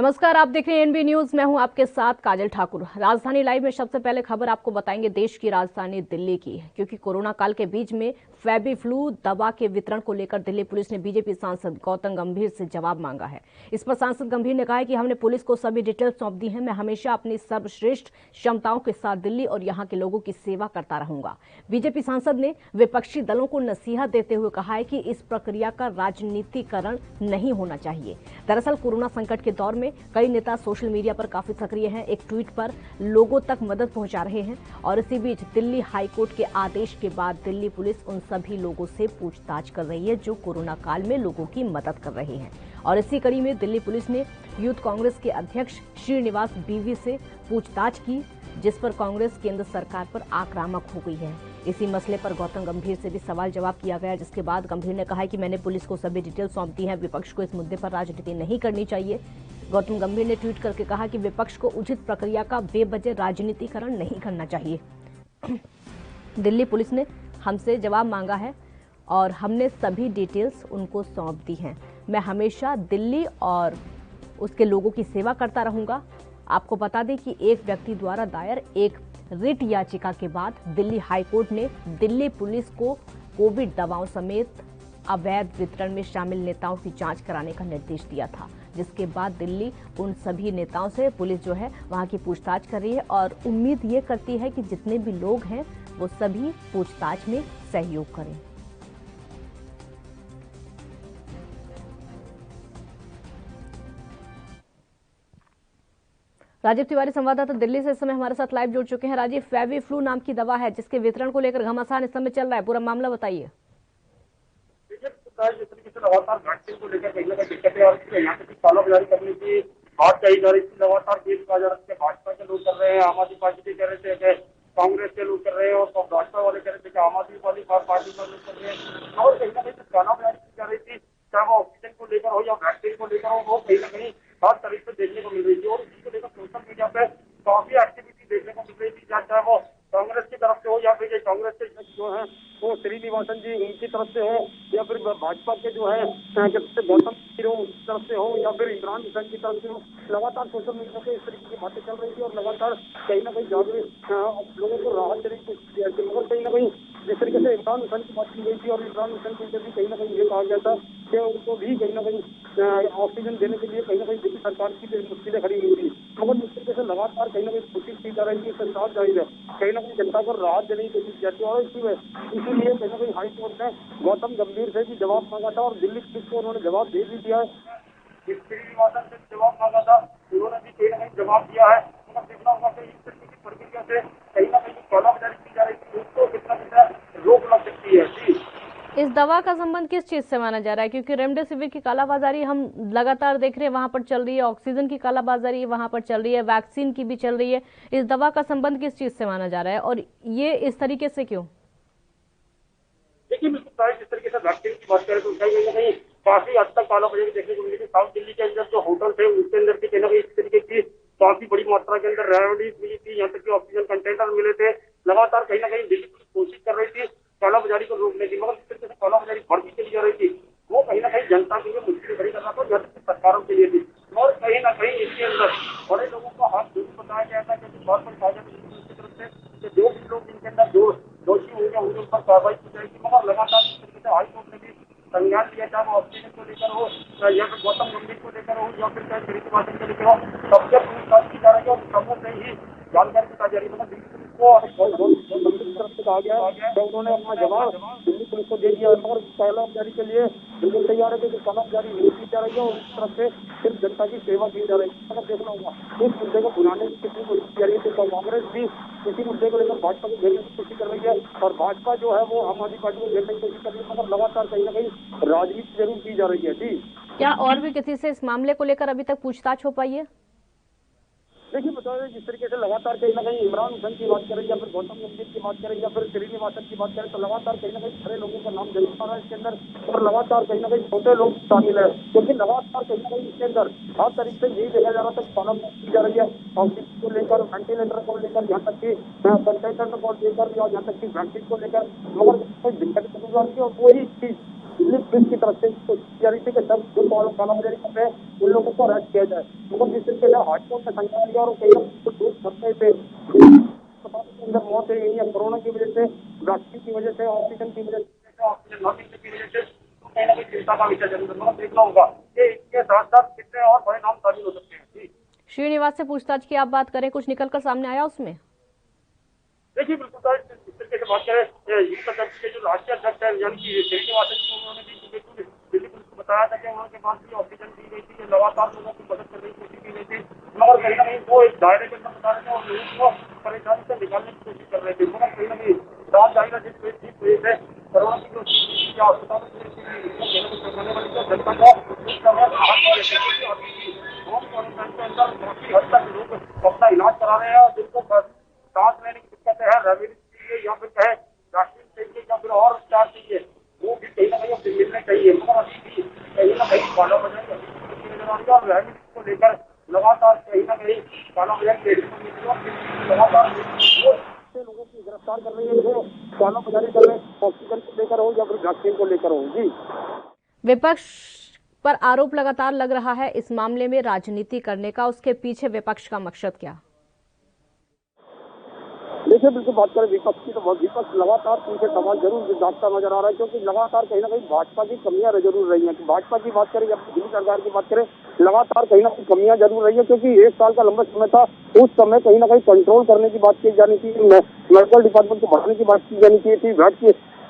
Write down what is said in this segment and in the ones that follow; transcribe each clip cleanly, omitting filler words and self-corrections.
नमस्कार, आप देख रहे हैं एनबी न्यूज। मैं हूं आपके साथ काजल ठाकुर। राजधानी लाइव में सबसे पहले खबर आपको बताएंगे देश की राजधानी दिल्ली की, क्योंकि कोरोना काल के बीच में फेबी फ्लू दवा के वितरण को लेकर दिल्ली पुलिस ने बीजेपी सांसद गौतम गंभीर से जवाब मांगा है। इस पर सांसद गंभीर ने कहा है कि हमने पुलिस को सभी डिटेल सौंप दी है। मैं हमेशा अपनी सर्वश्रेष्ठ क्षमताओं के साथ दिल्ली और यहां के लोगों की सेवा करता रहूंगा। बीजेपी सांसद ने विपक्षी दलों को नसीहत देते हुए कहा है कि इस प्रक्रिया का राजनीतिकरण नहीं होना चाहिए। दरअसल कोरोना संकट के दौर में कई नेता सोशल मीडिया पर काफी सक्रिय हैं। एक ट्वीट पर लोगों तक मदद पहुंचा रहे हैं और इसी बीच दिल्ली हाईकोर्ट के आदेश के बाद दिल्ली पुलिस उन सभी लोगों से पूछताछ कर रही है जो कोरोना काल में लोगों की मदद कर रहे हैं। और इसी कड़ी में दिल्ली पुलिस ने यूथ कांग्रेस के अध्यक्ष श्रीनिवास बीवी से पूछताछ की, जिस पर कांग्रेस केंद्र सरकार पर आक्रामक हो गई है। इसी मसले पर गौतम गंभीर से भी सवाल जवाब किया गया, जिसके बाद गंभीर ने कहा है कि मैंने पुलिस को सभी डिटेल सौंप दी है। विपक्ष को इस मुद्दे पर राजनीति नहीं करनी चाहिए। गौतम गंभीर ने ट्वीट करके कहा कि विपक्ष को उचित प्रक्रिया का बेवजह राजनीतिकरण नहीं करना चाहिए। दिल्ली पुलिस ने हमसे जवाब मांगा है और हमने सभी डिटेल्स उनको सौंप दी हैं। मैं हमेशा दिल्ली और उसके लोगों की सेवा करता रहूंगा। आपको बता दें कि एक व्यक्ति द्वारा दायर एक रिट याचिका के बाद दिल्ली हाईकोर्ट ने दिल्ली पुलिस को कोविड दवाओं समेत अवैध वितरण में शामिल नेताओं की जांच कराने का निर्देश दिया था, जिसके बाद दिल्ली उन सभी नेताओं से पुलिस जो है वहां की पूछताछ कर रही है और उम्मीद ये करती है कि जितने भी लोग हैं वो सभी पूछताछ में सहयोग करें। राजीव तिवारी संवाददाता दिल्ली से इस समय हमारे साथ लाइव जुड़ चुके हैं। राजीव, फेबी फ्लू नाम की दवा है जिसके वितरण को लेकर घमासान इस समय चल रहा है, पूरा मामला बताइए। जिस तरीके से लगातार वैक्सीन को लेकर कहीं ना कहीं दिक्कतें और यहाँ पे कालाबाजारी करने की बात कही जा रही थी। लगातार केस बाजार भाजपा के लोग कर रहे हैं, आम आदमी पार्टी के कह रहे थे, कांग्रेस के लोग कर रहे हैं और भाजपा वाले कह रहे थे कि आम आदमी वाली पार्टी का लोग कर रहे हैं। और कहीं ना कहीं कालाबाजारी की जा रही थी, चाहे वो ऑक्सीजन को लेकर हो या वैक्सीन को लेकर हो, वो कहीं ना कहीं हर तरीके से देखने को मिल रही थी। और इसी को लेकर सोशल मीडिया पे काफी एक्टिविटी देखने को मिल रही थी, चाहे वो कांग्रेस की तरफ से हो या फिर कांग्रेस के जो है वो श्रीनिवासन जी उनकी तरफ से हो या फिर भाजपा के जो है गौतम उनकी तरफ से हो या फिर इमरान हुसैन की तरफ से हो। लगातार सोशल मीडिया पे इस तरीके की बातें चल रही थी और लगातार कहीं ना कहीं जागरूक लोगों को राहत देने की कोशिश की। मगर कहीं ना कहीं जिस तरीके से इमरान हुसैन की बात की गई थी और इमरान हुसैन के भी कहीं ना कहीं ये कहा गया था कि उनको भी कहीं ना कहीं ऑक्सीजन देने के लिए कहीं ना कहीं दिल्ली सरकार की मुश्किलें खड़ी हुई थी। मगर जिस तरीके से लगातार कहीं ना कहीं कोशिश की जा रही थी, सरकार जाहिर है कहीं ना कहीं जनता को राहत देने की कोशिश की और इसीलिए कहीं ना कहीं हाईकोर्ट ने गौतम गंभीर से भी जवाब मांगा था और दिल्ली पुलिस को उन्होंने जवाब दे भी दिया है। श्रीनिवासन से जवाब मांगा था, उन्होंने भी कहीं ना कहीं जवाब दिया है। मगर देखना होगा कि इस तरीके की प्रक्रिया से कहीं ना कहीं कालाबाजारी की जा रही थी, उसको कितना कितना रोक लग सकती है। जी, इस दवा का संबंध किस चीज से माना जा रहा है? क्योंकि रेमडेसिविर की कालाबाजारी हम लगातार देख रहे हैं, वहां पर चल रही है, ऑक्सीजन की कालाबाजारी वहां पर चल रही है, वैक्सीन की भी चल रही है। इस दवा का संबंध किस चीज से माना जा रहा है और ये इस तरीके से क्यों? देखिए बिल्कुल जिस तरीके से वैक्सीन की बात करें तो कहीं ना कहीं काफी हद तक कालाबाजारी देखने को मिली थी। साउथ दिल्ली के अंदर जो होटल थे उसके अंदर भी कहीं ना कहीं इस तरीके की काफी बड़ी मात्रा के अंदर रेमडीज मिली थी, यहाँ तक कि ऑक्सीजन कंटेनर मिले थे। लगातार कहीं ना कहीं दिल्ली पुलिस कोशिश कर रही थी कालाबाजारी को रोकने की, मगर जिस तरीके से कालाबाजारी बढ़ती चली जा रही थी वो कहीं ना कहीं जनता के लिए मुश्किल खड़ी करना था, यहाँ तक सरकारों के लिए थी। और कहीं ना कहीं इसके अंदर बड़े लोगों का हाथ जरूर बताया गया था, क्योंकि बहुत पर कहा जाता है की तरफ से जो भी लोग इनके अंदर दोषी होंगे उनके ऊपर कार्रवाई की जाएगी। मगर लगातार इस तरीके से हाईकोर्ट ने भी संज्ञान लिया, चाहे वो ऑक्सीजन को लेकर हो या फिर गौतम गंभीर को लेकर हो या फिर चाहे श्रीनिवासन को लेकर हो, सबसे पूछताछ की जा रही है और सबों से ही जानकारी बताई जा रही है। मतलब दिल्ली पुलिस को गंभीर की तरफ से कहा गया तो उन्होंने अपना जवाब दिल्ली पुलिस को दे दिया और कालाबाजारी के लिए बिल्कुल तैयार है कि कालाबाजारी नहीं की जा रही है और उस तरफ से सिर्फ जनता की सेवा की जा रही है। मतलब देखना होगा इस मुद्दे को भुलाने की कितनी कोशिश की जा रही है। तो कांग्रेस भी इसी मुद्दे को लेकर भाजपा को घेरने की कोशिश कर रही है और भाजपा जो है वो आम आदमी पार्टी को घेरने की कोशिश कर रही है, मगर लगातार कहीं ना कहीं राजनीति जरूर की जा रही है। जी, क्या और भी किसी से इस मामले को लेकर अभी तक पूछताछ हो पाई है? देखिए बता दें जिस तरीके से लगातार कहीं ना कहीं इमरान हुसैन की बात करें या फिर गौतम गंभीर की बात करें या फिर श्रीनिवासन की बात करें तो लगातार कहीं ना कहीं बड़े लोगों का नाम जरूर आ रहा है इसके अंदर और लगातार कहीं ना कहीं छोटे लोग शामिल है, क्योंकि लगातार कहीं ना कहीं इसके अंदर हर तरीके से यही देखा जा रहा था कालाबाजारी की जा रही है ऑक्सीजन को लेकर, वेंटिलेटर को लेकर, यहाँ तक की कंटेनर को लेकर या यहाँ तक की वैक्सीन को लेकर। मगर कोई दिक्कत नहीं आ रही है और वही चीज दिल्ली पुलिस की तरफ से की जा रही थी कि सब जो कालाबाजारी कर रहे हैं उन लोगों को अरेस्ट किया जाए। मगर जिस तरीके से हॉटस्पॉट में संख्या लिया और कई लोग दूर सकते थे, अस्पतालों के अंदर मौत हुई है कोरोना की वजह से, वैक्सीन की वजह से, ऑक्सीजन की वजह से, ऑक्सीजन न मिलने की वजह से, तो कहीं ना कहीं चिंता का विषय जरूर है। देखना होगा कि इसके साथ साथ कितने और बड़े नाम शामिल हो सकते हैं। जी श्रीनिवास से पूछताछ की आप बात करें, कुछ निकलकर सामने आया उसमें? देखिए बिल्कुल सर, इस तरीके से बात करें युवा कांग्रेस के जो राष्ट्रीय अध्यक्ष है यानी कि श्रीनिवास को, उन्होंने भी बिल्कुल दिल्ली पुलिस को बताया था कि उनके पास भी ऑक्सीजन दी गई थी, लगातार लोगों की मदद करने की कोशिश की गई थी, मगर कहीं ना कहीं वो एक दायरे के अंदर बता रहे थे और लोगों को परेशानी से निकालने की कोशिश कर रहे थे। मगर कहीं ना कहीं रात जाहिर है जिस वजह से कोरोना की जो अस्पतालों करने वाली जो जनता को उस समय होम क्वारंटाइन के अंदर काफी हद तक लोग अपना इलाज करा रहे हैं और जिनको सांस लेने की दिक्कत है, रेमडेसिविर चाहिए या फिर चाहे वैक्सीन चाहिए या फिर और उपचार चाहिए, वो भी कहीं ना कहीं मिलने चाहिए। मगर अभी भी कहीं ना कहीं कालाबाजारी और रेमडेसिविर को लेकर लगातार कहीं ना कहीं कालाबाजारी लगातार लोगों की गिरफ्तार कर रही है, जो कालाबाजारी कर रहे हैं, ऑक्सीजन को लेकर हो या फिर वैक्सीन को लेकर हो। जी विपक्ष पर आरोप लगातार लग रहा है इस मामले में राजनीति करने का, उसके पीछे विपक्ष का मकसद क्या? देखिए बिल्कुल बात करें विपक्ष की, तो विपक्ष लगातार पीछे सवाल जरूर दागता नजर आ रहा है, क्योंकि लगातार कहीं ना कहीं भाजपा की कमियां जरूर रही हैं। भाजपा की बात करें या दिल्ली सरकार की बात करें, लगातार कहीं ना कहीं कमियां जरूर रही है, क्योंकि 1 साल का लंबा समय था, उस समय कहीं ना कहीं कंट्रोल करने की बात की जानी थी, मेडिकल डिपार्टमेंट को बढ़ाने की बात की जानी थी,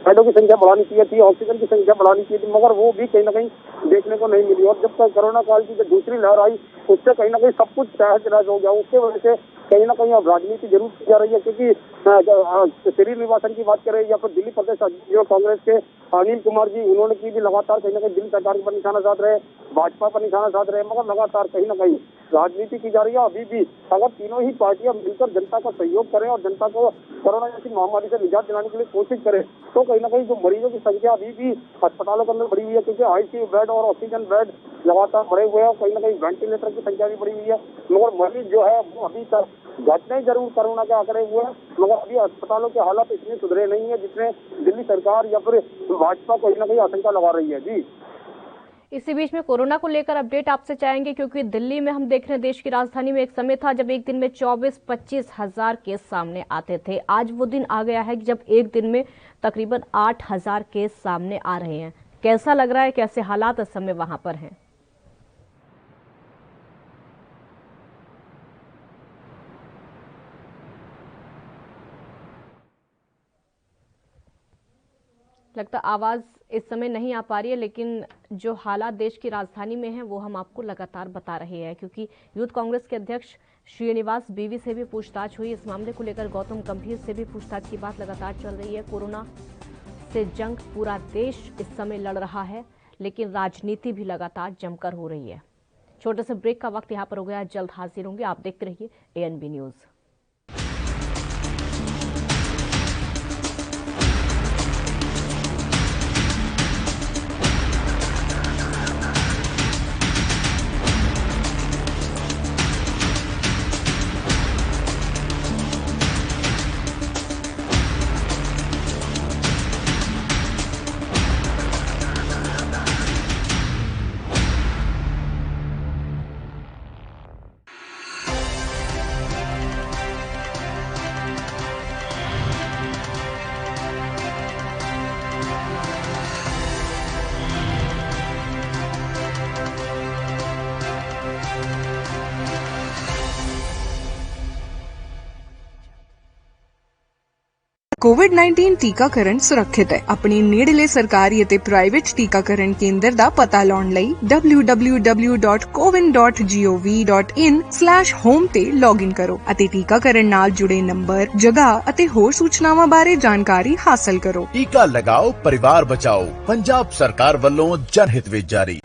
बेडों की संख्या बढ़ानी चाहिए थी, ऑक्सीजन की संख्या बढ़ानी चाहिए थी, मगर वो भी कहीं ना कहीं देखने को नहीं मिली। और जब तक कोरोना काल की जो दूसरी लहर आई, उससे कहीं ना कहीं सब कुछ तहस नहस हो गया। उसके वजह से कहीं ना कहीं अब राजनीति जरूर की जा रही है, क्योंकि श्रीनिवासन की बात करें या फिर दिल्ली प्रदेश जो कांग्रेस के अनिल कुमार जी, उन्होंने की भी लगातार कहीं ना कहीं दिल्ली सरकार पर निशाना साध रहे, भाजपा पर निशाना साध रहे, मगर लगातार कहीं ना कहीं राजनीति की जा रही है। अभी भी अगर तीनों ही पार्टियां मिलकर जनता का सहयोग करें और जनता को कोरोना जैसी महामारी से निजात दिलाने के लिए कोशिश करें, तो कहीं ना कहीं जो मरीजों की संख्या अभी भी अस्पतालों के अंदर बढ़ी हुई है, क्योंकि आईसीयू बेड और ऑक्सीजन बेड लगातार बढ़े हुए हैं, कहीं ना कहीं वेंटिलेटर की संख्या भी बढ़ी हुई है, मगर मरीज जो है वो अभी तक घटने जरूर कोरोना के आंकड़े हुए हैं, मगर अभी अस्पतालों के हालात इतने सुधरे नहीं है जितने दिल्ली सरकार या फिर भाजपा कहीं ना कहीं आशंका लगा रही है। जी इसी बीच में कोरोना को लेकर अपडेट आपसे चाहेंगे, क्योंकि दिल्ली में हम देख रहे हैं, देश की राजधानी में एक समय था जब एक दिन में 24-25 हजार केस सामने आते थे। आज वो दिन आ गया है कि जब एक दिन में तकरीबन 8,000 केस सामने आ रहे हैं। कैसा लग रहा है, कैसे हालात इस समय वहां पर हैं? लगता आवाज इस समय नहीं आ पा रही है, लेकिन जो हालात देश की राजधानी में हैं वो हम आपको लगातार बता रहे हैं, क्योंकि यूथ कांग्रेस के अध्यक्ष श्रीनिवास बीवी से भी पूछताछ हुई इस मामले को लेकर, गौतम गंभीर से भी पूछताछ की बात लगातार चल रही है। कोरोना से जंग पूरा देश इस समय लड़ रहा है, लेकिन राजनीति भी लगातार जमकर हो रही है। छोटे से ब्रेक का वक्त यहाँ पर हो गया, जल्द हाजिर होंगे, आप देखते रहिए ANB न्यूज। कोविड-19 ਟੀਕਾਕਰਨ ਸੁਰੱਖਿਅਤ ਹੈ। ਆਪਣੀ ਨੇੜਲੇ ਸਰਕਾਰੀ ਅਤੇ ਪ੍ਰਾਈਵੇਟ ਟੀਕਾਕਰਨ ਕੇਂਦਰ ਦਾ ਪਤਾ ਲਾਉਣ ਲਈ www.cowin.gov.in/home ਤੇ ਲੌਗਇਨ ਕਰੋ ਅਤੇ ਟੀਕਾਕਰਨ ਨਾਲ ਜੁੜੇ ਨੰਬਰ, ਜਗ੍ਹਾ ਅਤੇ ਹੋਰ ਸੂਚਨਾਵਾਂ ਬਾਰੇ ਜਾਣਕਾਰੀ ਹਾਸਲ ਕਰੋ। ਟੀਕਾ ਲਗਾਓ, ਪਰਿਵਾਰ ਬਚਾਓ। ਪੰਜਾਬ ਸਰਕਾਰ ਵੱਲੋਂ ਜਨਹਿਤ ਵਿੱਚ ਜਾਰੀ।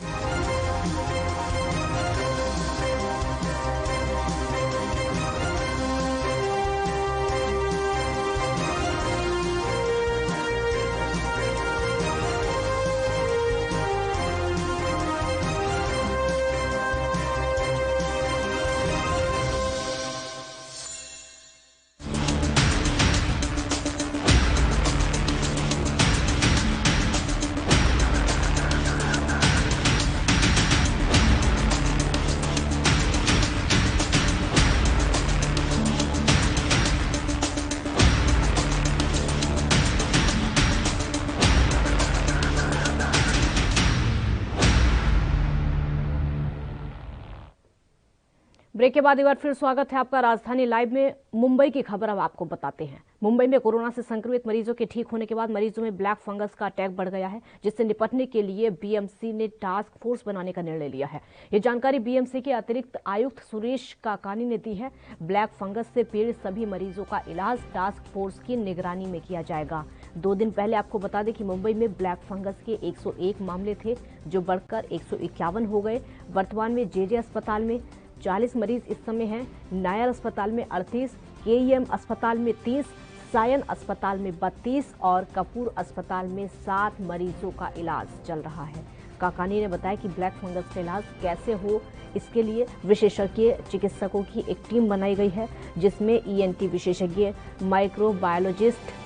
ब्रेक के बाद एक बार फिर स्वागत है आपका राजधानी लाइव में। मुंबई की खबर अब आपको बताते हैं। मुंबई में कोरोना से संक्रमित मरीजों के ठीक होने के बाद मरीजों में ब्लैक फंगस का अटैक बढ़ गया है, जिससे निपटने के लिए बीएमसी ने टास्क फोर्स बनाने का निर्णय लिया है। ये जानकारी बीएमसी के अतिरिक्त आयुक्त सुरेश काकानी ने दी है। ब्लैक फंगस से पीड़ित सभी मरीजों का इलाज टास्क फोर्स की निगरानी में किया जाएगा। 2 दिन पहले आपको बता दें कि मुंबई में ब्लैक फंगस के 101 मामले थे, जो बढ़कर 151 हो गए। वर्तमान में जेजे अस्पताल में 40 मरीज इस समय हैं, नायर अस्पताल में 38, केईएम अस्पताल में 30, सायन अस्पताल में 32 और कपूर अस्पताल में 7 मरीजों का इलाज चल रहा है। काकानी ने बताया कि ब्लैक फंगस का इलाज कैसे हो, इसके लिए विशेषज्ञ चिकित्सकों की एक टीम बनाई गई है, जिसमें ईएनटी विशेषज्ञ, माइक्रोबायोलॉजिस्ट,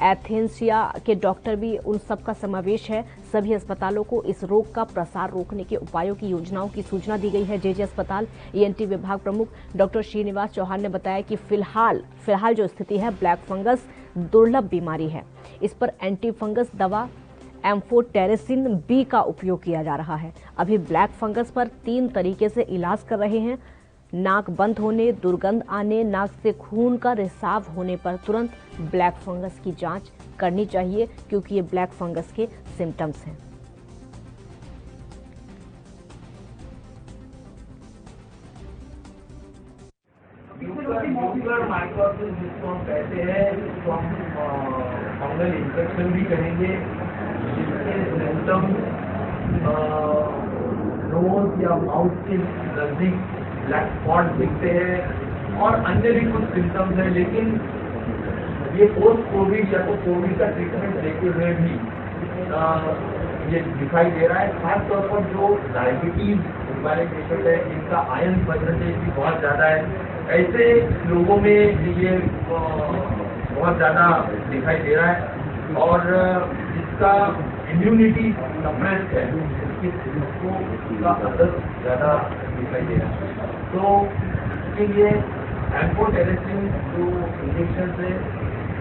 एथेंसिया के डॉक्टर भी, उन सब का समावेश है। सभी अस्पतालों को इस रोग का प्रसार रोकने के उपायों की योजनाओं की सूचना दी गई है। जेजे अस्पताल ईएनटी विभाग प्रमुख डॉक्टर श्रीनिवास चौहान ने बताया कि फिलहाल जो स्थिति है, ब्लैक फंगस दुर्लभ बीमारी है। इस पर एंटी फंगस दवा एम्फोटेरेसिन बी का उपयोग किया जा रहा है। अभी ब्लैक फंगस पर 3 तरीके से इलाज कर रहे हैं। नाक बंद होने, दुर्गंध आने, नाक से खून का रिसाव होने पर तुरंत ब्लैक फंगस की जांच करनी चाहिए, क्योंकि ये ब्लैक फंगस के सिम्टम्स हैं। न्यूक्लियर माइक्रोसिस जिसको हम कहते हैं, उसको हम फंगल इन्फेक्शन भी कहेंगे, जिसके सिम्टम्स नोज या माउथ के नजदीक ब्लैक स्पॉट दिखते हैं और अन्य भी कुछ सिम्टम्स हैं। लेकिन ये पोस्ट कोविड या तो कोविड का ट्रीटमेंट लेते हुए भी ये दिखाई दे रहा है। खासतौर पर जो डायबिटीज वाले पेशेंट है, जिनका आयरन परसेंटेज भी बहुत ज़्यादा है, ऐसे लोगों में ये बहुत ज़्यादा दिखाई दे रहा है। और जिसका इम्यूनिटी सप्रेस्ड है, उसका असर ज़्यादा दिखाई दे रहा है। तो इसके लिए एम्फोटेरेसिन जो इंजेक्शन से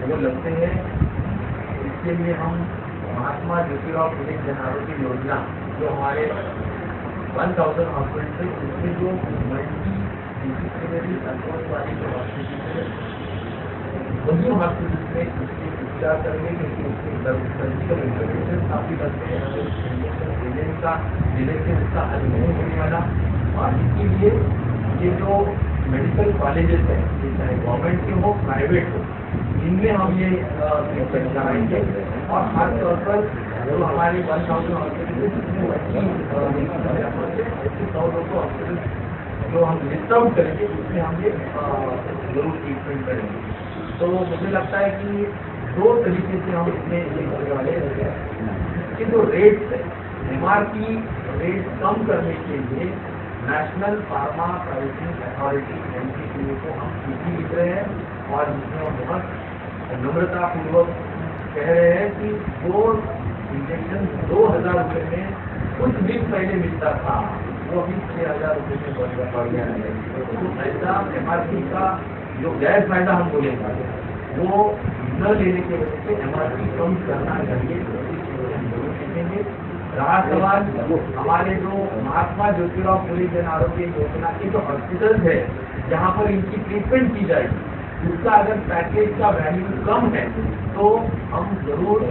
वो लगते हैं, इसके लिए हम महात्मा ज्योतिराव फुले जन आरोग्य योजना, जो हमारे 1000 हॉस्पिटल से, उसमें जो मल्टी डिसिप्लिनरी अप्रोच वाली जो हॉस्पिटल है, वही हॉस्पिटल में इसके उपचार करेंगे, क्योंकि उसके सर्जिकल इंटरवेंशन काफी लगते हैं। देने से उसका हल नहीं होने वाला। और इसके लिए ये जो मेडिकल कॉलेजेस हैं, चाहे गवर्नमेंट के हो, प्राइवेट हो, इनमें हम ये ट्रीटमेंट कराएंगे। और खासतौर पर जो हमारे 1000 हॉस्पिटल हॉस्पिटल जो हम लिस्ट आउट करेंगे, उसमें हम ये जरूर ट्रीटमेंट करेंगे। तो मुझे लगता है कि 2 तरीके से हम इसमें ये करने वाले हैं। इसके जो रेट्स है, एमआरपी रेट कम करने के लिए नेशनल फार्मा प्राइसिंग अथॉरिटी एनपीसीए को हम चिट्ठी लिख रहे हैं और जिसमें हम बहुत नम्रतापूर्वक कह रहे हैं कि वो इंजेक्शन 2000 रुपये में कुछ दिन पहले मिलता था, वो अभी 6000 रुपये में बढ़ गया है। तो ऐसा एमआरपी का जो गैर फायदा हम बोलेंगे, वो न लेने की वजह से एमआरपी कम करना चाहिए, जरूर सीखेंगे। रहा सवाल हमारे जो महात्मा ज्योतिराव फुले जन आरोग्य योजना के जो हॉस्पिटल है, जहाँ पर इनकी ट्रीटमेंट की जाएगी, उसका अगर पैकेज का वैल्यू कम है, तो हम जरूर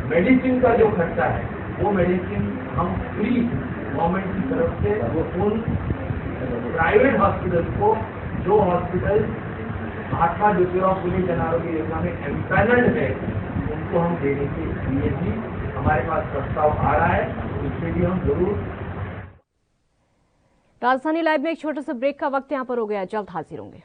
मेडिसिन का जो खर्चा है, वो मेडिसिन हम फ्री गवर्नमेंट की तरफ से उन प्राइवेट हॉस्पिटल को, जो हॉस्पिटल महात्मा ज्योतिराव फुले जन आरोग्य योजना में एम्पैनल्ड है, उनको हम देने के लिए भी हमारे पास प्रस्ताव आ रहा है। उससे भी हम जरूर। राजधानी लाइव में एक छोटे से ब्रेक का वक्त यहाँ पर हो गया, जल्द हाजिर होंगे।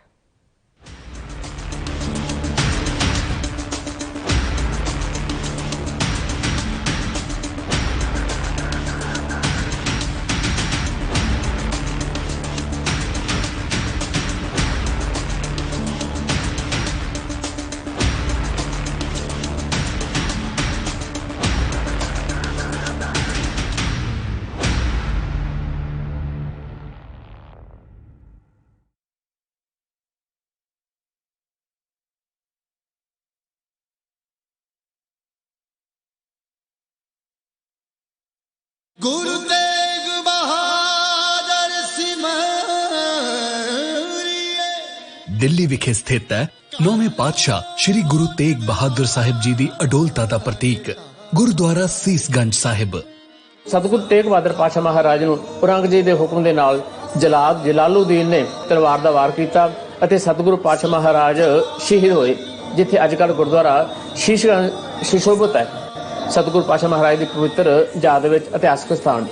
गुरु तेग बहादुर सिंह ਦਿੱਲੀ ਵਿਖੇ ਸਥਿਤ ਹੈ 9ਵੇਂ ਪਾਤਸ਼ਾਹ ਸ਼੍ਰੀ ਗੁਰੂ ਤੇਗ ਬਹਾਦਰ ਸਾਹਿਬ ਜੀ ਦੀ ਅਡੋਲਤਾ ਦਾ ਪ੍ਰਤੀਕ ਗੁਰਦੁਆਰਾ ਸੀਸਗੰਜ ਸਾਹਿਬ। ਸਤਿਗੁਰੂ ਤੇਗ ਬਹਾਦਰ ਪਾਤਸ਼ਾਹ ਮਹਾਰਾਜ ਨੂੰ ਔਰੰਗਜ਼ੇਬ ਦੇ ਹੁਕਮ ਦੇ ਨਾਲ ਜਲਾਦ ਜਲਾਲੂਦੀਨ ਨੇ ਤਲਵਾਰ ਦਾ ਵਾਰ ਕੀਤਾ ਅਤੇ ਸਤਿਗੁਰੂ ਪਾਤਸ਼ਾਹ ਮਹਾਰਾਜ ਸ਼ਹੀਦ ਹੋਏ, ਜਿੱਥੇ ਅੱਜ ਕੱਲ੍ਹ ਗੁਰਦੁਆਰਾ ਸ਼ੀਸ਼ਗੰਜ ਸੁਸ਼ੋਭਿਤ ਹੈ। ਸਤਿਗੁਰੂ ਪਾਤਸ਼ਾਹ ਮਹਾਰਾਜ ਦੀ ਪਵਿੱਤਰ ਯਾਦ ਵਿੱਚ ਇਤਿਹਾਸਕ ਸਥਾਨ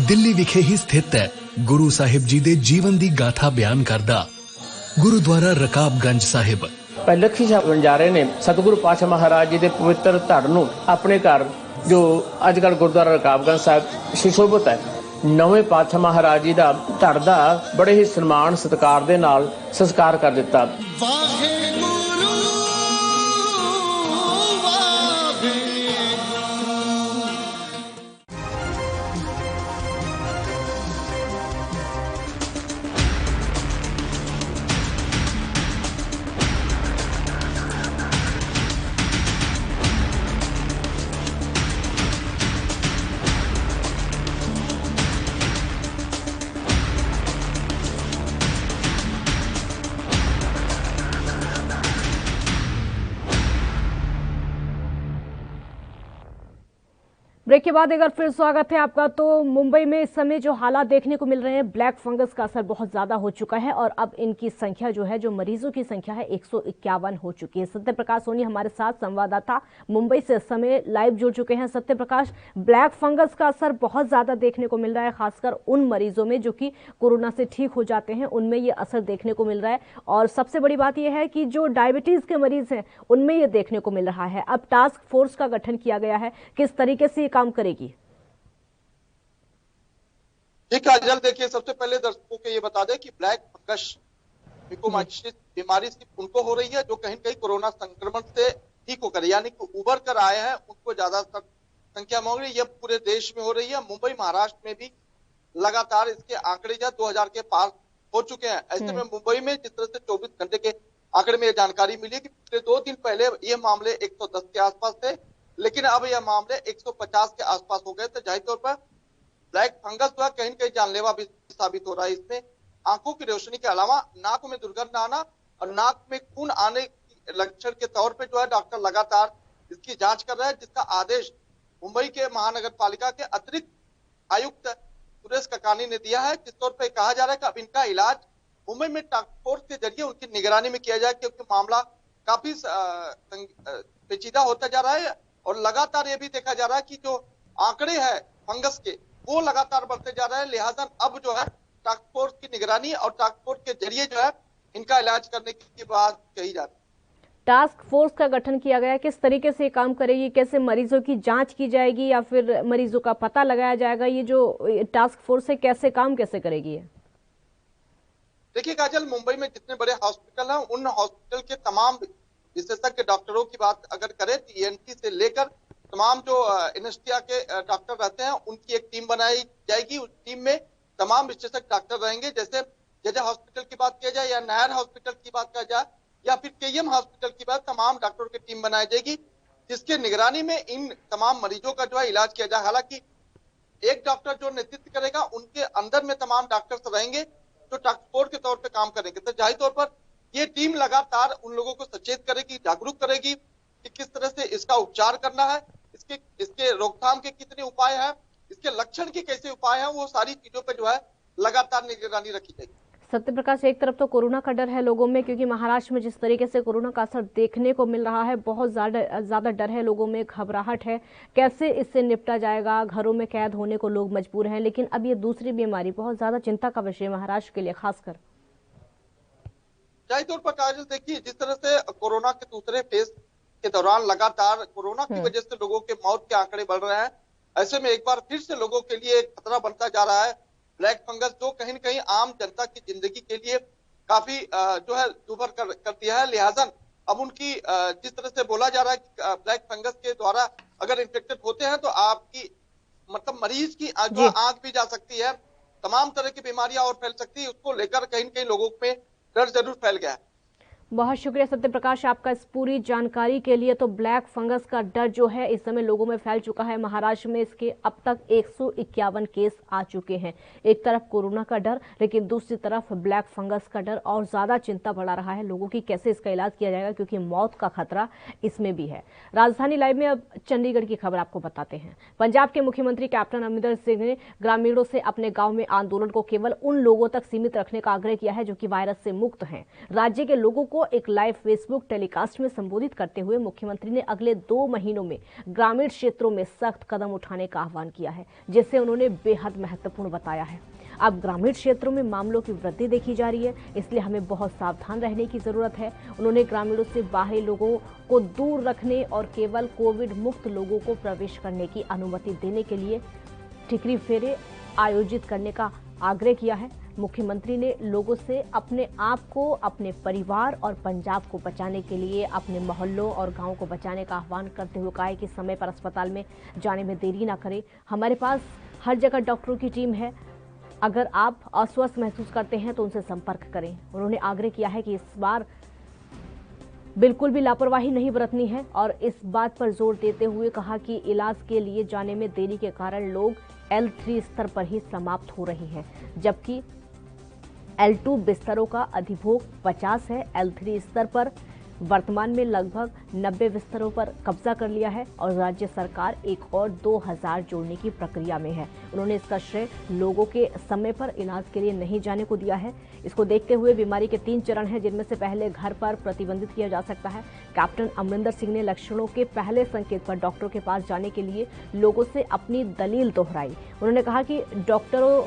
ਦਿੱਲੀ ਵਿਖੇ ਹੀ ਸਥਿਤ ਹੈ ਗੁਰੂ ਸਾਹਿਬ ਜੀ ਦੇ ਜੀਵਨ ਦੀ ਗਾਥਾ ਬਿਆਨ ਕਰਦਾ ਗੁਰਦੁਆਰਾ ਰਕਾਬਗੰਜ ਸਾਹਿਬ। ਲੱਖੀ ਸ਼ਾਹ ਵਣਜਾਰੇ ਨੇ ਸਤਿਗੁਰੂ ਪਾਤਸ਼ਾਹ ਮਹਾਰਾਜ ਜੀ ਦੇ ਪਵਿੱਤਰ ਧੜ ਨੂੰ ਆਪਣੇ ਘਰ ਜੋ ਅੱਜ ਕੱਲ੍ਹ ਗੁਰਦੁਆਰਾ ਰਕਾਬਗੰਜ ਸਾਹਿਬ ਸੁਸ਼ੋਭਿਤ ਹੈ, ਨਵੇਂ ਪਾਤਸ਼ਾਹ ਮਹਾਰਾਜ ਜੀ ਦਾ ਧੜ ਦਾ ਬੜੇ ਹੀ ਸਨਮਾਨ ਸਤਿਕਾਰ ਦੇ ਨਾਲ ਸੰਸਕਾਰ ਕਰ ਦਿੱਤਾ। ब्रेक के बाद एक बार फिर स्वागत है आपका। तो मुंबई में इस समय जो हालात देखने को मिल रहे हैं, ब्लैक फंगस का असर बहुत ज्यादा हो चुका है और अब इनकी संख्या जो है, जो मरीजों की संख्या है 151 हो चुकी है। सत्य प्रकाश सोनी हमारे साथ संवाददाता मुंबई से इस समय लाइव जुड़ चुके हैं। सत्य प्रकाश, ब्लैक फंगस का असर बहुत ज्यादा देखने को मिल रहा है, खासकर उन मरीजों में जो कि कोरोना से ठीक हो जाते हैं, उनमें ये असर देखने को मिल रहा है। और सबसे बड़ी बात यह है कि जो डायबिटीज के मरीज हैं उनमें ये देखने को मिल रहा है। अब टास्क फोर्स का गठन किया गया है, किस तरीके से काम करेगी? ठीक है काजल, देखिए सबसे पहले दर्शकों को ये बता दें कि ब्लैक फंगस म्यूकोमाइकोसिस बीमारी सिर्फ उनको हो रही है जो कहीं कहीं कोरोना संक्रमण से ठीक होकर, यानी कि उबर कर आए हैं, उनको ज्यादा संख्या में हो रही है। यह पूरे देश में हो रही है। मुंबई महाराष्ट्र में भी लगातार इसके आंकड़े 2000 के पार हो चुके हैं। ऐसे में मुंबई में जिस तरह से 24 घंटे के आंकड़े में यह जानकारी मिली कि पिछले 2 दिन पहले ये मामले 110 के आसपास थे, लेकिन अब यह मामले 150 के आसपास हो गए। तो जाहिर तौर पर ब्लैक फंगस जो है कहीं न कहीं जानलेवा भी साबित हो रहा है। इसमें आंखों की रोशनी के अलावा नाक में दुर्गंध आना और नाक में खून आने के लक्षण के तौर पे जो है डॉक्टर लगातार इसकी जांच कर रहे हैं, जिसका आदेश मुंबई के महानगर पालिका के अतिरिक्त आयुक्त सुरेश ककानी ने दिया है। जिस तौर पर कहा जा रहा है कि अब इनका इलाज मुंबई में टास्क फोर्स के जरिए उनकी निगरानी में किया जाए, क्योंकि मामला काफी पेचीदा होता जा रहा है और लगातार ये भी देखा जा रहा है कि जो आंकड़े हैं फंगस के वो लगातार बढ़ते जा रहे हैं। लिहाजा अब जो है टास्क फोर्स की निगरानी और टास्क फोर्स के जरिए जो है इनका इलाज करने की बात कही जा रही है। टास्क फोर्स का गठन किया गया, किस तरीके से काम करेगी? कैसे मरीजों की जांच की जाएगी या फिर मरीजों का पता लगाया जाएगा? ये जो टास्क फोर्स है कैसे काम कैसे करेगी? देखिए काजल, मुंबई में जितने बड़े हॉस्पिटल हैं उन हॉस्पिटल के तमाम विशेषज्ञ डॉक्टरों की बात अगर करें तो ENT से लेकर तमाम जो एनेस्थीसिया के डॉक्टर रहते हैं उनकी एक टीम बनाई जाएगी। उस टीम में तमाम विशेषज्ञ डॉक्टर रहेंगे। जैसे जेजे हॉस्पिटल की बात किया जाए या नायर हॉस्पिटल की बात किया जाए या फिर KM हॉस्पिटल की बात, तमाम डॉक्टरों की टीम बनाई जाएगी जिसके निगरानी में इन तमाम मरीजों का जो है इलाज किया जाए। हालांकि एक डॉक्टर जो नेतृत्व करेगा उनके अंदर में तमाम डॉक्टर्स रहेंगे जो टास्क फोर्स के तौर पर काम करेंगे। तो जाहिर तौर पर ये टीम लगातार उन लोगों को सचेत करेगी, जागरूक करेगी कि किस तरह से इसका उपचार करना है, इसके रोकथाम के कितने उपाय हैं, इसके लक्षण के कैसे उपाय हैं, वो सारी चीजों पे जो है लगातार निगरानी रखी जाएगी। सत्य प्रकाश, एक तरफ तो कोरोना का डर है लोगों में, क्योंकि महाराष्ट्र में जिस तरीके से कोरोना का असर देखने को मिल रहा है, बहुत ज्यादा डर है लोगों में, घबराहट है, कैसे इससे निपटा जाएगा? घरों में कैद होने को लोग मजबूर हैं, लेकिन अब ये दूसरी बीमारी बहुत ज्यादा चिंता का विषय महाराष्ट्र के लिए खासकर। जाहिर तौर पर काजल, देखिए जिस तरह से कोरोना के दूसरे फेज के दौरान लगातार कोरोना की वजह से लोगों के मौत के आंकड़े बढ़ रहे हैं, ऐसे में एक बार फिर से लोगों के लिए खतरा बनता जा रहा है ब्लैक फंगस, जो कहीं न कहीं आम जनता की जिंदगी के लिए काफी जो है दुभर कर दिया है। लिहाजा अब उनकी जिस तरह से बोला जा रहा है कि ब्लैक फंगस के द्वारा अगर इन्फेक्टेड होते हैं तो आपकी मतलब मरीज की जो आंख भी जा सकती है, तमाम तरह की बीमारियां और फैल सकती है। उसको लेकर कहीं न कहीं लोगों में डर जरूर फैल गया है। बहुत शुक्रिया सत्य प्रकाश आपका इस पूरी जानकारी के लिए। तो ब्लैक फंगस का डर जो है इस समय लोगों में फैल चुका है। महाराष्ट्र में इसके अब तक 151 केस आ चुके हैं। एक तरफ कोरोना का डर, लेकिन दूसरी तरफ ब्लैक फंगस का डर और ज्यादा चिंता बढ़ा रहा है लोगों की। कैसे इसका इलाज किया जाएगा, क्योंकि मौत का खतरा इसमें भी है। राजधानी लाइव में अब चंडीगढ़ की खबर आपको बताते हैं। पंजाब के मुख्यमंत्री कैप्टन अमरिंदर सिंह ने ग्रामीणों से अपने गाँव में आंदोलन को केवल उन लोगों तक सीमित रखने का आग्रह किया है जो कि वायरस से मुक्त हैं। राज्य के लोगों को एक लाइव फेसबुक टेलीकास्ट में संबोधित करते हुए मुख्यमंत्री ने अगले 2 महीनों में ग्रामीण क्षेत्रों में सख्त कदम उठाने का आह्वान किया है, जिसे उन्होंने बेहद महत्वपूर्ण बताया है। अब ग्रामीण क्षेत्रों में मामलों की वृद्धि देखी जा रही है, इसलिए हमें बहुत सावधान रहने की जरूरत है। उन्होंने ग्रामीणों से बाहरी लोगों को दूर रखने और केवल कोविड मुक्त लोगों को प्रवेश करने की अनुमति देने के लिए ठिकरी फेरे आयोजित करने का आग्रह किया है। मुख्यमंत्री ने लोगों से अपने आप को, अपने परिवार और पंजाब को बचाने के लिए अपने मोहल्लों और गांवों को बचाने का आह्वान करते हुए कहा है कि समय पर अस्पताल में जाने में देरी ना करें। हमारे पास हर जगह डॉक्टरों की टीम है। अगर आप अस्वस्थ महसूस करते हैं तो उनसे संपर्क करें। उन्होंने आग्रह किया है कि इस बार बिल्कुल भी लापरवाही नहीं बरतनी है और इस बात पर जोर देते हुए कहा कि इलाज के लिए जाने में देरी के कारण लोग L3 स्तर पर ही समाप्त हो रहे हैं, जबकि L2 बिस्तरों का अधिभोग 50 है। L3 स्तर पर वर्तमान में लगभग 90 बिस्तरों पर कब्जा कर लिया है और राज्य सरकार एक और 2000 जोड़ने की प्रक्रिया में है। उन्होंने इसका श्रेय लोगों के समय पर इलाज के लिए नहीं जाने को दिया है। इसको देखते हुए बीमारी के 3 चरण हैं, जिनमें से पहले घर पर प्रतिबंधित किया जा सकता है। कैप्टन अमरिंदर सिंह ने लक्षणों के पहले संकेत पर डॉक्टरों के पास जाने के लिए लोगों से अपनी दलील दोहराई। उन्होंने कहा कि डॉक्टरों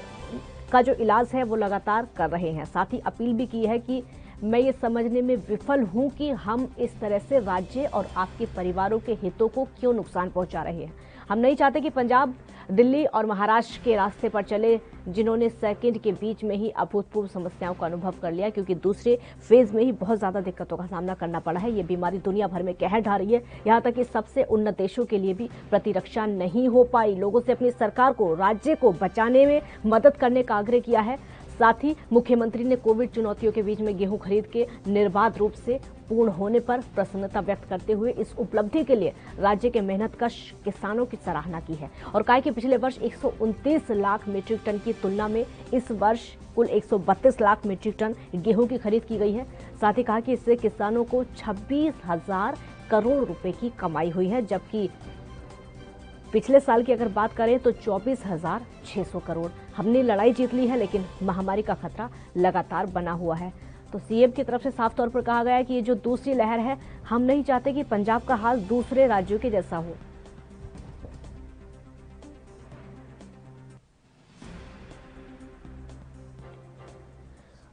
का जो इलाज है वो लगातार कर रहे हैं। साथ ही अपील भी की है कि मैं ये समझने में विफल हूं कि हम इस तरह से राज्य और आपके परिवारों के हितों को क्यों नुकसान पहुंचा रहे हैं। हम नहीं चाहते कि पंजाब, दिल्ली और महाराष्ट्र के रास्ते पर चले, जिन्होंने सेकंड के बीच में ही अभूतपूर्व समस्याओं का अनुभव कर लिया, क्योंकि दूसरे फेज में ही बहुत ज्यादा दिक्कतों का सामना करना पड़ा है। ये बीमारी दुनिया भर में कहर ढा रही है, यहाँ तक कि सबसे उन्नत देशों के लिए भी प्रतिरक्षा नहीं हो पाई। लोगों से अपनी सरकार को, राज्य को बचाने में मदद करने का आग्रह किया है। साथ ही मुख्यमंत्री ने कोविड चुनौतियों के बीच में गेहूं खरीद के निर्बाध रूप से पूर्ण होने पर प्रसन्नता व्यक्त करते हुए इस उपलब्धि के लिए राज्य के मेहनतकश किसानों की सराहना की है और कहा कि पिछले वर्ष 129 लाख मीट्रिक टन की तुलना में इस वर्ष कुल 132 लाख मीट्रिक टन गेहूं की खरीद की गई है। साथ ही कहा कि इससे किसानों को 26,000 करोड़ रुपए की कमाई हुई है, जबकि पिछले साल की अगर बात करें तो 24,600 करोड़। हमने लड़ाई जीत ली है, लेकिन महामारी का खतरा लगातार बना हुआ है। तो सीएम की तरफ से साफ तौर पर कहा गया है कि ये जो दूसरी लहर है, हम नहीं चाहते कि पंजाब का हाल दूसरे राज्यों के जैसा हो।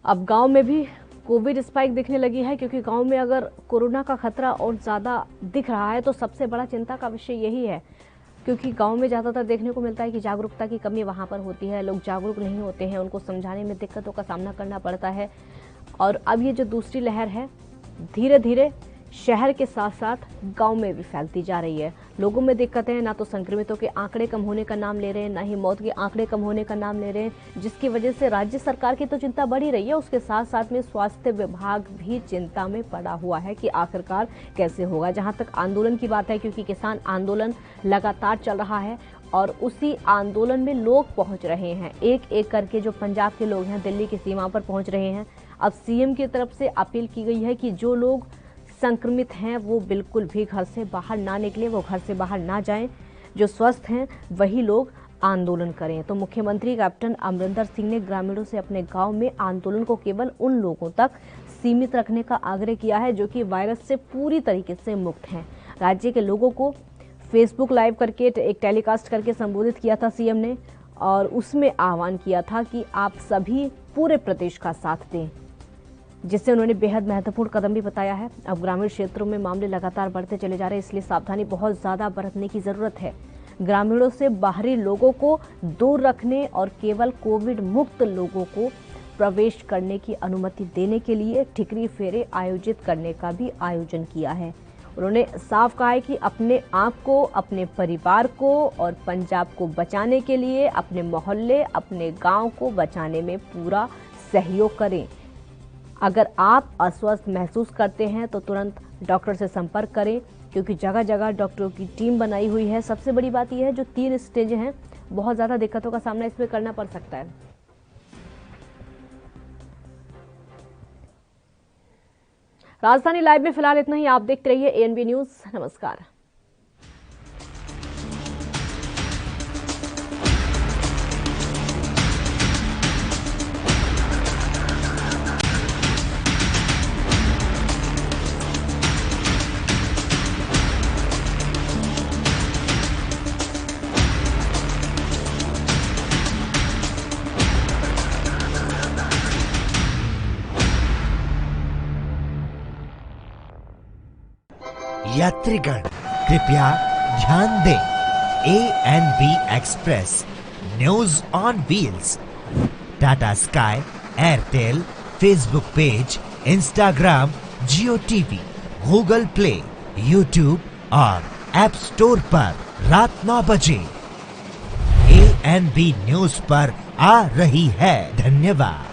अब गांव में भी कोविड स्पाइक दिखने लगी है, क्योंकि गांव में अगर कोरोना का खतरा और ज्यादा दिख रहा है तो सबसे बड़ा चिंता का विषय यही है, क्योंकि गांव में ज़्यादातर देखने को मिलता है कि जागरूकता की कमी वहां पर होती है। लोग जागरूक नहीं होते हैं, उनको समझाने में दिक्कतों का सामना करना पड़ता है। और अब ये जो दूसरी लहर है, धीरे धीरे शहर के साथ साथ गांव में भी फैलती जा रही है। लोगों में दिक्कतें, ना तो संक्रमितों के आंकड़े कम होने का नाम ले रहे हैं, ना ही मौत के आंकड़े कम होने का नाम ले रहे हैं, जिसकी वजह से राज्य सरकार की तो चिंता बढ़ी रही है, उसके साथ साथ में स्वास्थ्य विभाग भी चिंता में पड़ा हुआ है कि आखिरकार कैसे होगा। जहां तक आंदोलन की बात है, क्योंकि किसान आंदोलन लगातार चल रहा है और उसी आंदोलन में लोग पहुंच रहे हैं, एक एक करके जो पंजाब के लोग हैं दिल्ली की सीमा पर पहुंच रहे हैं। अब सीएम की तरफ से अपील की गई है कि जो लोग संक्रमित हैं वो बिल्कुल भी घर से बाहर ना निकले, वो घर से बाहर ना जाएं। जो स्वस्थ हैं वही लोग आंदोलन करें। तो मुख्यमंत्री कैप्टन अमरिंदर सिंह ने ग्रामीणों से अपने गांव में आंदोलन को केवल उन लोगों तक सीमित रखने का आग्रह किया है जो कि वायरस से पूरी तरीके से मुक्त हैं। राज्य के लोगों को फेसबुक लाइव करके एक टेलीकास्ट करके संबोधित किया था सीएम ने, और उसमें आह्वान किया था कि आप सभी पूरे प्रदेश का साथ दें, जिससे उन्होंने बेहद महत्वपूर्ण कदम भी बताया है। अब ग्रामीण क्षेत्रों में मामले लगातार बढ़ते चले जा रहे हैं, इसलिए सावधानी बहुत ज्यादा बरतने की जरूरत है। ग्रामीणों से बाहरी लोगों को दूर रखने और केवल कोविड मुक्त लोगों को प्रवेश करने की अनुमति देने के लिए ठिकरी फेरे आयोजित करने का भी आयोजन किया है। उन्होंने साफ कहा है कि अपने आप को, अपने परिवार को और पंजाब को बचाने के लिए अपने मोहल्ले, अपने गांव को बचाने में पूरा सहयोग करें। अगर आप अस्वस्थ महसूस करते हैं तो तुरंत डॉक्टर से संपर्क करें, क्योंकि जगह जगह डॉक्टरों की टीम बनाई हुई है। सबसे बड़ी बात यह है, जो 3 स्टेज हैं, बहुत ज्यादा दिक्कतों का सामना इसमें करना पड़ सकता है। राजधानी लाइव में फिलहाल इतना ही। आप देखते रहिए ANB न्यूज। नमस्कार। यात्रीगण कृपया ध्यान दें, ANB express news on wheels Tata sky, Airtel, Facebook page, Instagram, Jio TV, Google play, YouTube और ऐप स्टोर पर रात 9 बजे ANB न्यूज पर आ रही है। धन्यवाद।